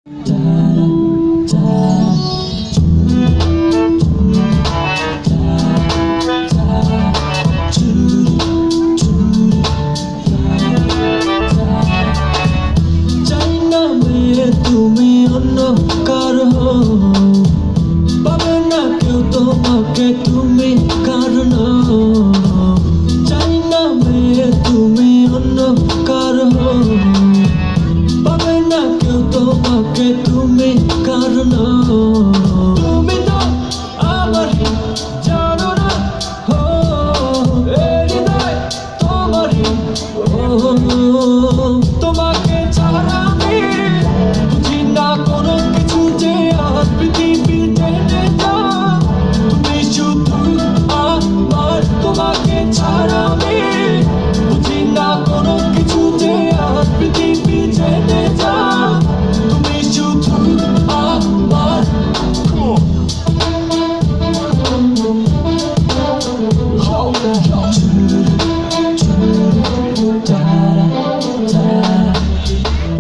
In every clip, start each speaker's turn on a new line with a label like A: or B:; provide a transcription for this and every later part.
A: তুমি অন্য কারো পাবে না কেউ তোমাকে, তুমি কারণ চাই না মেয়ে তুমি অন্য কারো পাবে না কেউ তোমাকে, তুমি কারণ তুমি তো আমারই জানো না হৃদয় তোমারই তোমাকে ছাড়া আমি বুঝি না কোনো কিছু যে আর পৃথিবী টেনে যায় তুমি শুধু আমার তোমাকে ছাড়া আমি বুঝি না কোনো কিছু যে আর পৃথিবী টেনে যায় তুমি শুধু আমার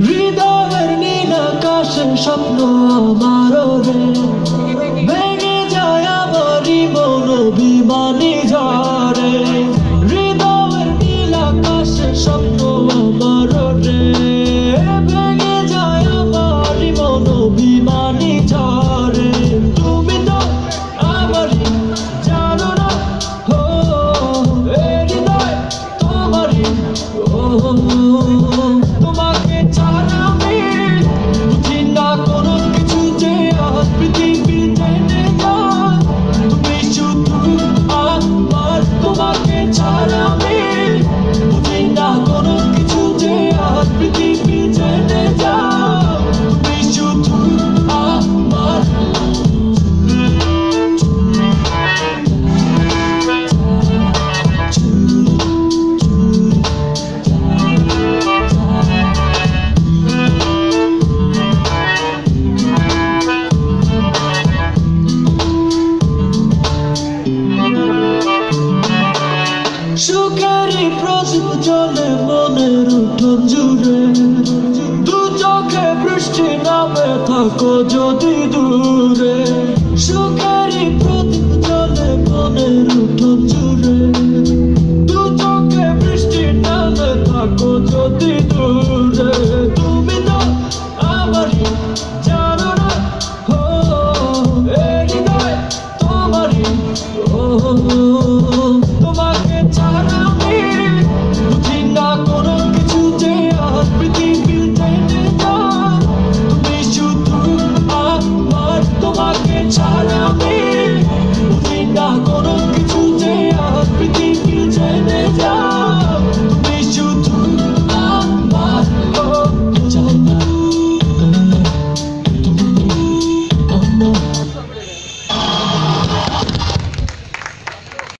A: হৃদয়ের নীল আকাশের স্বপ্ন আমারও রে ভেঙে যায় আমারই মন অভিমানী ঝড়ে হৃদয়ের নীল আকাশের স্বপ্ন আমারও রে ভেঙে যায় আমারই মন অভিমানী ঝড়ে তুমি তো আমারই জানো না হৃদয় তোমারই তোমাকে ছাড়া আমি বুঝি না কোনো কিছু যে আর পৃথিবী টেনে যায় তুমি শুধু আমার তোমাকে ছাড়া আমি বুঝি না কোনো কিছু যে আর পৃথিবী টেনে যায় তুমি শুধু আমার সুখেরই প্রদীপ জ্বলে মনের উঠোন জুড়ে দু চোখে বৃষ্টি নামে থাকো যদি দূরে সুখেরই প্রদীপ জ্বলে মনের উঠোন জুড়ে দু চোখে বৃষ্টি নামে থাকো যদি দূরে তুমি তো আমারই